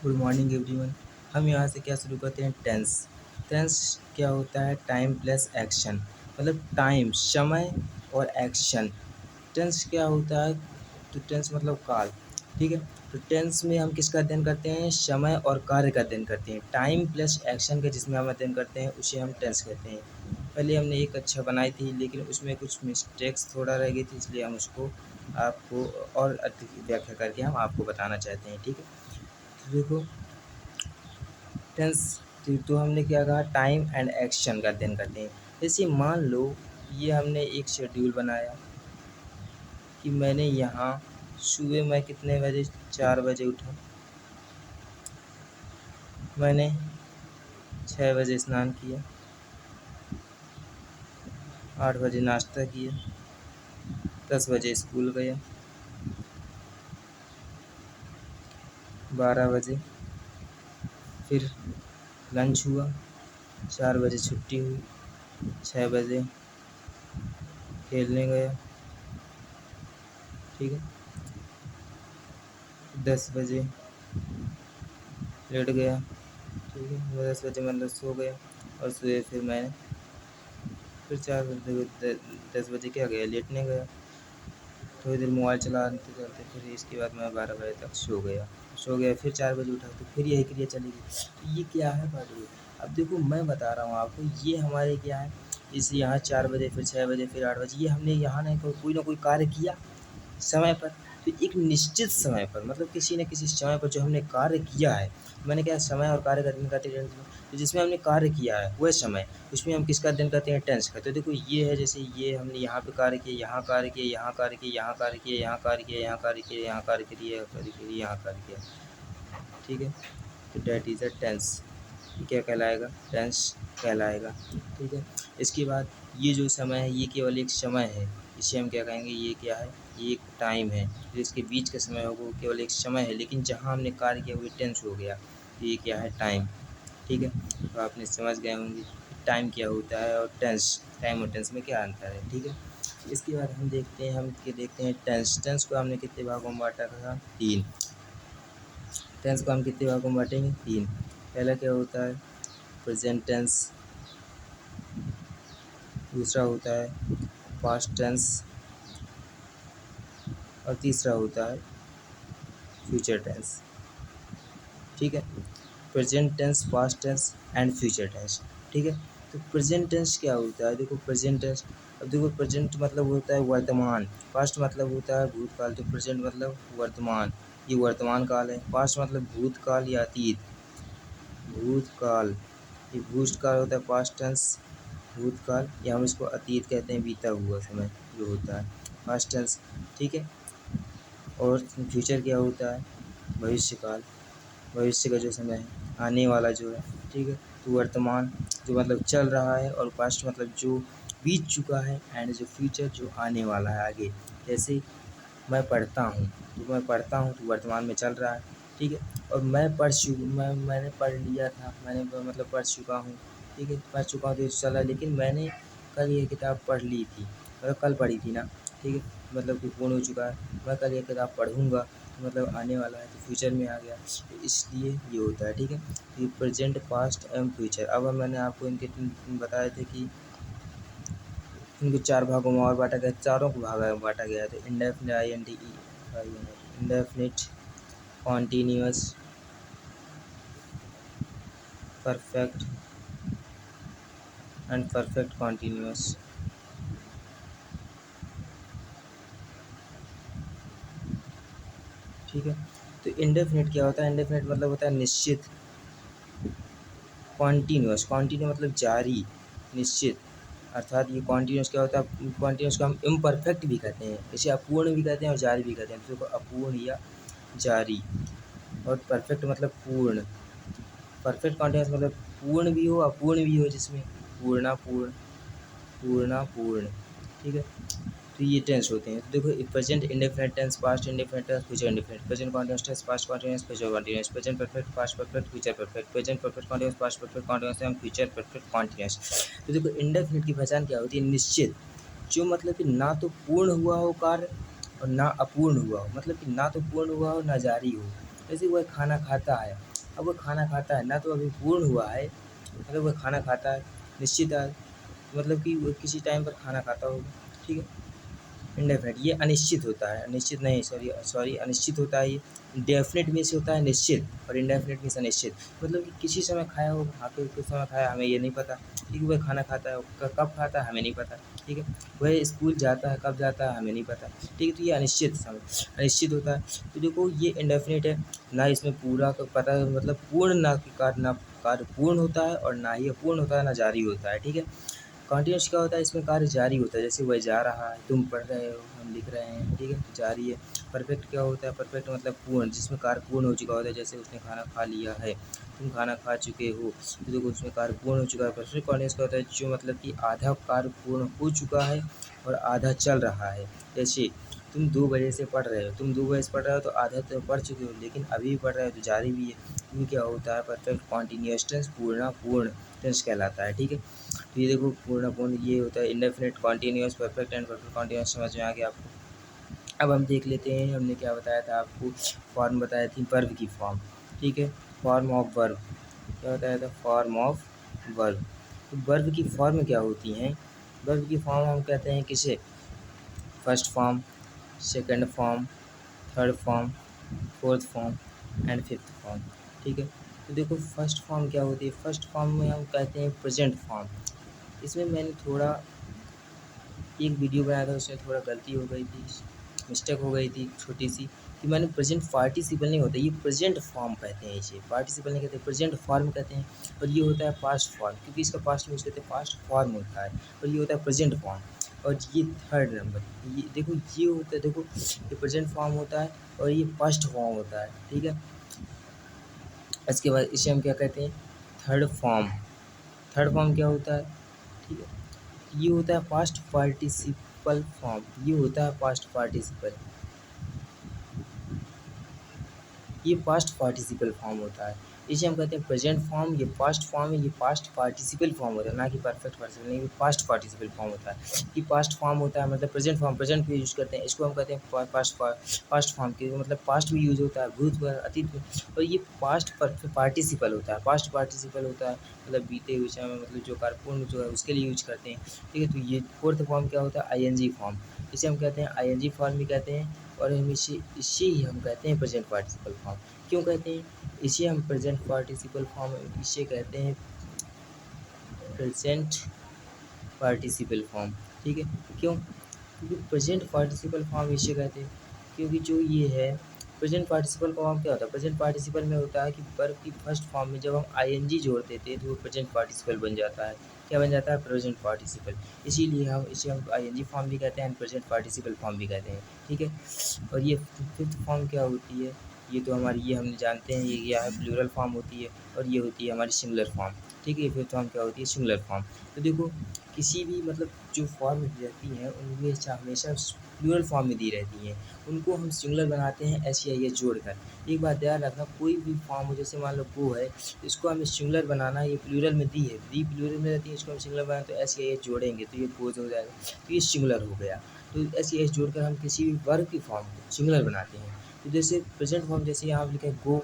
Good morning everyone. हम यहाँ से क्या शुरू करते हैं? टेंस। टेंस क्या होता है? टाइम प्लस एक्शन, मतलब टाइम समय और एक्शन। टेंस क्या होता है? तो टेंस मतलब काल। ठीक है, तो टेंस में हम किसका अध्ययन करते हैं? समय और कार्य का अध्ययन करते हैं। टाइम प्लस एक्शन का जिसमें हम अध्ययन करते हैं उसे हम टेंस कहते हैं। पहले हमने एक कक्षा बनाई थी लेकिन उसमें कुछ मिस्टेक्स थोड़ा रह गई थी, इसलिए हम उसको आपको और अधिक व्याख्या करके हम आपको बताना चाहते हैं। ठीक है, तो देखो टेंस, तो हमने क्या कहा? टाइम एंड एक्शन का अध्ययन करते हैं। जैसे मान लो ये हमने एक शेड्यूल बनाया कि मैंने यहाँ सुबह मैं कितने बजे? 4 बजे उठा। मैंने 6 बजे स्नान किया, 8 बजे नाश्ता किया, 10 बजे स्कूल गया, 12 बजे फिर लंच हुआ, 4 बजे छुट्टी हुई, 6 बजे खेलने गया। ठीक है, 10 बजे लेट गया। ठीक है, 10 बजे मतलब सो गया और सुबह फिर मैंने फिर 4 बजे 10 बजे क्या गया? लेटने गया। थोड़ी देर मोबाइल चलाते चलते फिर इसके बाद मैं 12 बजे तक सो गया फिर 4 बजे उठा तो फिर यही क्रिया चलेगी। तो ये क्या है बात? अब देखो मैं बता रहा हूँ आपको, ये हमारे क्या है, इस यहाँ 4 बजे फिर 6 बजे फिर 8 बजे, ये हमने यहाँ नहीं कोई ना कोई कार्य किया समय पर। तो एक निश्चित समय पर, मतलब किसी न किसी समय पर जो हमने कार्य किया है, मैंने क्या समय और कार्य का अध्ययन करते हैं। तो जिसमें हमने कार्य किया है वह समय, उसमें हम किसका अध्ययन करते हैं? टेंस का। तो देखो ये है, जैसे ये हमने यहाँ पे कार्य किया, यहाँ कार्य किया, यहाँ कार्य किया, यहाँ कार्य किया, यहाँ कार्य किया, यहाँ कार्य किया, यहाँ कार्य किया, यहाँ कार्य किया, यहाँ कार्य किया। ठीक है, तो डैट इज़ अ टेंस। ये क्या कहलाएगा? टेंस कहलाएगा। ठीक है, इसके बाद ये जो समय है ये केवल एक समय है, इसे हम क्या कहेंगे? ये क्या है? ये एक टाइम है। जो इसके बीच का समय होगा वो केवल एक समय है, लेकिन जहाँ हमने कार्य किया वो टेंस हो गया। तो ये क्या है? टाइम। ठीक है, तो आपने समझ गए होंगे टाइम क्या होता है और टेंस, टाइम और टेंस में क्या अंतर है। ठीक है, इसके बाद हम देखते हैं टेंस। टेंस को हमने कितने भागों में बांटा था? 3। टेंस को हम कितने भागों में बांटेंगे? 3। पहला क्या होता है? Present tense. दूसरा होता है पास्ट टेंस और तीसरा होता है फ्यूचर टेंस। ठीक है, present tense, past tense and future tense. ठीक है, तो प्रेजेंट टेंस क्या होता है? देखो प्रेजेंट टेंस, अब देखो प्रेजेंट मतलब होता है वर्तमान, पास्ट मतलब होता है भूतकाल, तो प्रेजेंट मतलब वर्तमान, ये वर्तमान काल है। पास्ट मतलब भूतकाल या अतीत, भूतकाल, ये भूतकाल होता है पास्ट टेंस, भूतकाल, या हम इसको अतीत कहते हैं, बीता हुआ समय जो होता है पास्ट टेंस। ठीक है, और फ्यूचर क्या होता है? भविष्य काल, भविष्य का जो समय है, आने वाला जो है। ठीक है, तो वर्तमान जो मतलब चल रहा है, और पास्ट मतलब जो बीत चुका है, एंड जो फ्यूचर जो आने वाला है आगे। जैसे मैं पढ़ता हूँ, तो मैं पढ़ता हूँ तो वर्तमान में चल रहा है। ठीक है, और मैंने पढ़ लिया था, मैंने मतलब पढ़ चुका हूँ। ठीक है, पढ़ चुका हूँ तो ये चल रहा है, लेकिन मैंने कल ये किताब पढ़ ली थी, मतलब कल पढ़ी थी ना। ठीक है, मतलब कि पूर्ण हो चुका है। मैं कल ये किताब पढ़ूँगा तो मतलब आने वाला है, तो फ्यूचर में आ गया, तो इसलिए ये होता है। ठीक है, तो ये प्रेजेंट, पास्ट एवं फ्यूचर। अब मैंने आपको इनके बताए थे कि इनको 4 भागों में और बाँटा गया, चारों को भाग में बाँटा गया है। तो indefinite, indefinite, continuous, perfect and perfect continuous. ठीक है, तो इंडेफिनिट क्या होता है? इंडेफिनिट मतलब होता है निश्चित। कॉन्टिन्यूअस, कॉन्टिन्यू मतलब जारी, निश्चित। अर्थात ये कॉन्टिन्यूअस क्या होता है? कॉन्टिन्यूअस को हम इम्परफेक्ट भी कहते हैं, इसे अपूर्ण भी कहते हैं और जारी भी कहते हैं। तो देखो अपूर्ण या जारी, और परफेक्ट मतलब पूर्ण। परफेक्ट कॉन्टिन्यूअस मतलब पूर्ण भी हो अपूर्ण भी हो, जिसमें पूर्णापूर्ण, पूर्णापूर्ण। ठीक है, तो ये टेंस होते हैं। तो देखो present indefinite tense, past indefinite tense, future indefinite. Present continuous tense, past continuous, future continuous. Present perfect, past perfect, future perfect. Present perfect continuous, past perfect continuous and future perfect continuous. तो देखो indefinite की पहचान क्या होती है? निश्चित, जो मतलब कि ना तो पूर्ण हुआ हो कार्य और ना अपूर्ण हुआ हो, मतलब कि ना तो पूर्ण हुआ हो ना जारी हो। जैसे वह खाना खाता है अब वो खाना खाता है ना, तो अभी पूर्ण हुआ है, मतलब वो खाना खाता है निश्चित है, मतलब कि वो किसी टाइम पर खाना खाता होगा, ठीक है। इंडेफिनिट ये अनिश्चित होता है, निश्चित नहीं, सॉरी सॉरी अनिश्चित होता है ये। डेफिनेट में से होता है निश्चित, और इंडेफिनिट में से अनिश्चित, मतलब कि किसी समय खाया होगा, हाँ तो किस समय खाया हमें ये नहीं पता, ठीक है। वह खाना खाता है, कब खाता है हमें नहीं पता, ठीक है। वह स्कूल जाता है, कब जाता है हमें नहीं पता, ठीक है। तो ये अनिश्चित समय अनिश्चित होता है। तो देखो ये इंडेफिनिट है, ना इसमें पूरा का पता मतलब पूर्ण ना कि कार्य ना कार्य पूर्ण होता है, और ना ही अपूर्ण होता है, ना जारी होता है, ठीक है। कॉन्टिन्यूस क्या होता है, इसमें कार्य जारी होता है, जैसे वह जा रहा है, तुम पढ़ रहे हो, हम लिख रहे हैं, ठीक है, तो जारी है। परफेक्ट क्या होता है, परफेक्ट मतलब पूर्ण, जिसमें कार्य पूर्ण हो चुका होता है, जैसे उसने खाना खा लिया है, तुम खाना खा चुके हो, तो देखो उसमें कार्य पूर्ण हो चुका है। परफेक्ट कॉन्टिन्यूस क्या होता है, जो मतलब कि आधा कार्य पूर्ण हो चुका है और आधा चल रहा है। जैसे तुम 2 बजे से पढ़ रहे हो, तुम 2 बजे से पढ़ रहे हो तो आधा तो पढ़ चुके हो, लेकिन अभी भी पढ़ रहे हो तो जारी भी है। ये क्या होता है, परफेक्ट कॉन्टिन्यूअस टेंस, पूर्ण टेंस कहलाता है, ठीक है। तो ये देखो पूर्ण पूर्ण ये होता है indefinite, continuous, perfect and perfect continuous, समझ में आ गया आपको। अब हम देख लेते हैं, हमने क्या बताया था आपको, फॉर्म बताया थी वर्ब की फॉर्म, ठीक है। फॉर्म ऑफ वर्ब क्या बताया था, फॉर्म ऑफ वर्ब। तो वर्ब की फॉर्म क्या होती हैं, वर्ब की फॉर्म हम कहते हैं किसे, first form, second form, third form, fourth form and fifth form, ठीक है। तो देखो फर्स्ट फॉर्म क्या होती है, फर्स्ट फॉर्म में हम कहते हैं प्रेजेंट फॉर्म। इसमें मैंने थोड़ा एक वीडियो बनाया था, उसमें थोड़ा गलती हो गई थी, मिस्टेक हो गई थी छोटी सी, कि मैंने प्रेजेंट पार्टिसिपल नहीं होता, ये प्रेजेंट फॉर्म कहते हैं, इसे पार्टिसिपल नहीं कहते, प्रेजेंट फॉर्म कहते हैं। और ये होता है पास्ट फॉर्म, क्योंकि इसका पास्ट में यूज़ करते हैं, पास्ट फॉर्म होता है, और ये होता है प्रेजेंट फॉर्म। और ये थर्ड नंबर, ये देखो ये होता है, देखो ये प्रेजेंट फॉर्म होता है और ये पास्ट फॉर्म होता है, ठीक है। इसके बाद इसे हम क्या कहते हैं, थर्ड फॉर्म। थर्ड फॉर्म क्या होता है, ठीक है, ये होता है पास्ट पार्टिसिपल फॉर्म, ये होता है पास्ट पार्टिसिपल, ये पास्ट पार्टिसिपल फॉर्म होता है। इसे हम कहते हैं प्रेजेंट फॉर्म, ये पास्ट फॉर्म है, ये पास्ट पार्टिसिपल फॉर्म होता है, ना कि परफेक्ट पार्टिसिपल नहीं, ये पास्ट पार्टिसिपल फॉर्म होता है। ये पास्ट फॉर्म होता है मतलब प्रेजेंट फॉर्म, प्रेजेंट में यूज़ करते हैं, इसको हम कहते हैं पास्ट फॉर्म के मतलब पास्ट में यूज़ होता है, भूत में, अतीत में। और ये पास्ट पार्टिसिपल होता है, पास्ट पार्टिसिपल होता है मतलब बीते हुए समय में, मतलब जो कारपूर्ण जो है उसके लिए यूज करते हैं, ठीक है। तो ये फोर्थ फॉर्म क्या होता है, आईएनजी फॉर्म, इसे हम कहते हैं आईएनजी फॉर्म भी कहते हैं। और हम इसे ही हम कहते हैं प्रेजेंट पार्टिसिपल फॉर्म। क्यों कहते हैं इसे हम प्रेजेंट पार्टिसिपल फॉर्म, इसे कहते हैं प्रेजेंट पार्टिसिपल फॉर्म, ठीक है। क्यों, क्योंकि प्रेजेंट पार्टिसिपल फॉर्म इसे कहते हैं, क्योंकि जो ये है प्रेजेंट पार्टिसिपल फॉर्म क्या होता है, प्रेजेंट पार्टिसिपल में होता है कि वर्ब की फर्स्ट फॉर्म में जब हम आईएनजी जोड़ देते हैं तो वो प्रेजेंट पार्टिसिपल बन जाता है, क्या बन जाता है, प्रेजेंट पार्टिसिपल। इसीलिए हम इसे हम आईएनजी फॉर्म भी कहते हैं, प्रेजेंट पार्टिसिपल फॉर्म भी कहते हैं, ठीक है। और ये फिफ्थ फॉर्म क्या होती है, ये तो हमारी ये हम जानते हैं, ये क्या है, प्लूरल फॉर्म होती है, और ये होती है हमारी सिंगुलर फॉर्म, ठीक है। फिफ्थ फॉर्म क्या होती है, सिंगुलर फॉर्म। तो देखो किसी भी मतलब जो फॉर्म रहती हैं उनमें हमेशा प्लूरल फॉर्म में दी रहती हैं, उनको हम सिंगुलर बनाते हैं एस या एस जोड़कर। एक बात ध्यान रखना, कोई भी फॉर्म हो, जैसे मान लो गो है, इसको हमें सिंगुलर बनाना है, ये प्लूरल में दी है, दी प्लूरल में रहती है, इसको हम सिंगुलर बनाए तो एस या एस जोड़ेंगे तो ये गोज हो जाएगा, तो ये सिंगुलर हो गया। तो एस या एस जोड़कर हम किसी भी वर्ग की फॉर्म को सिंगुलर बनाते हैं। तो जैसे प्रेजेंट फॉर्म, जैसे यहाँ लिखे गो,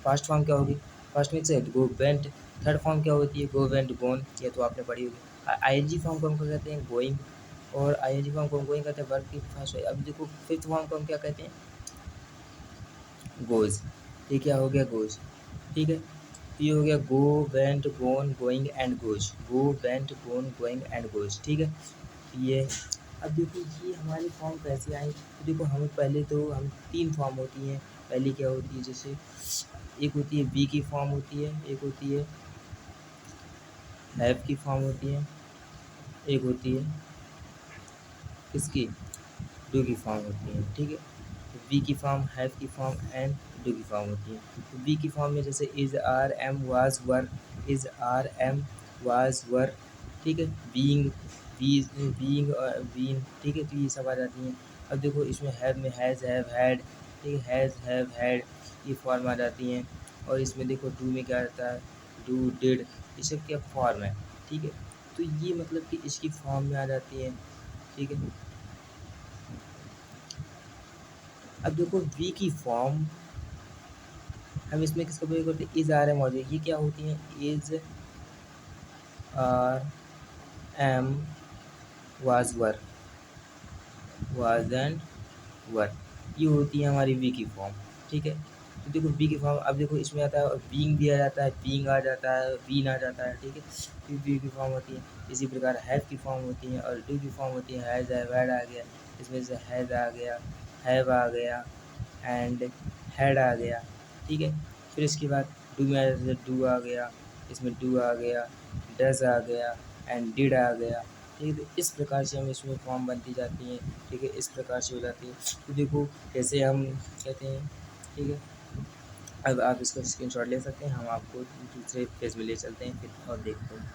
पास्ट फॉर्म क्या होगी, पास्ट में से गो वेंट। थर्ड फॉर्म क्या होती है, गो वेंट गोन, ये तो आपने पढ़ी होगी। आईएनजी फॉर्म को हम क्या कहते हैं, गोइंग, और आईएनजी फॉर्म को हम गोइंग कहते हैं वर्ब की फर्स्ट। अब देखो फिफ्थ फॉर्म को हम क्या कहते हैं, गोज, ये क्या हो गया, गोज, ठीक है। तो ये हो गया go went gone going and goes, go went gone going and goes, ठीक है। ये अब देखो ये हमारी फॉर्म कैसे आई, तो देखो हमें पहले तो हम तीन फॉर्म होती हैं। पहली क्या होती है, जैसे एक होती है बी की फॉर्म होती है, एक होती है हैव की फॉर्म होती है, एक होती है किसकी, डू की फॉर्म होती है, ठीक है। तो बी की फॉर्म, हैव की फॉर्म एंड डू की फॉर्म होती है। तो बी की फॉर्म में जैसे is are am was were, is are am was were, ठीक है। बीइंग, बीइंग और बीन, ठीक है। तो ये सब आ जाती हैं। अब देखो इसमें हैव में हैज़ हैव हैड, ठीक है, हैज़ हैव हैड, ये फॉर्म आ जाती हैं। और इसमें देखो डू में क्या आता है, डू डिड, ये सब क्या फॉर्म है, ठीक है। तो ये मतलब कि इसकी फॉर्म में आ जाती है, ठीक है। अब देखो वी की फॉर्म, हम इसमें किसका प्रयोग करते हैं, इज़ आर एम मौजूद, ये क्या होती हैं, is are am was were, was and were, ये होती है हमारी वी की फॉर्म। ठीक है, तो देखो वी की फॉर्म, अब देखो इसमें आता है बीइंग भी आ जाता है, बीइंग आ जाता है, बीन आ जाता है। ठीक है, फिर वी की फॉर्म होती है। इसी प्रकार हैव की फॉर्म होती है और डू की फॉर्म होती है, हैज़ है, हैड आ गया, इसमें से हैज़ आ गया, हैव आ गया एंड हैड आ गया। ठीक है, फिर इसके बाद डू में आ जाता है, डू आ गया, इसमें डू आ गया, डज आ गया एंड डिड आ गया। ठीक है, तो इस प्रकार से हम इसमें फॉर्म बनती जाती हैं। ठीक है, इस प्रकार से हो जाती है। तो देखो कैसे हम कहते हैं। ठीक है, अब आप इसका स्क्रीनशॉट ले सकते हैं, हम आपको दूसरे पेज में ले चलते हैं फिर और देखते हैं।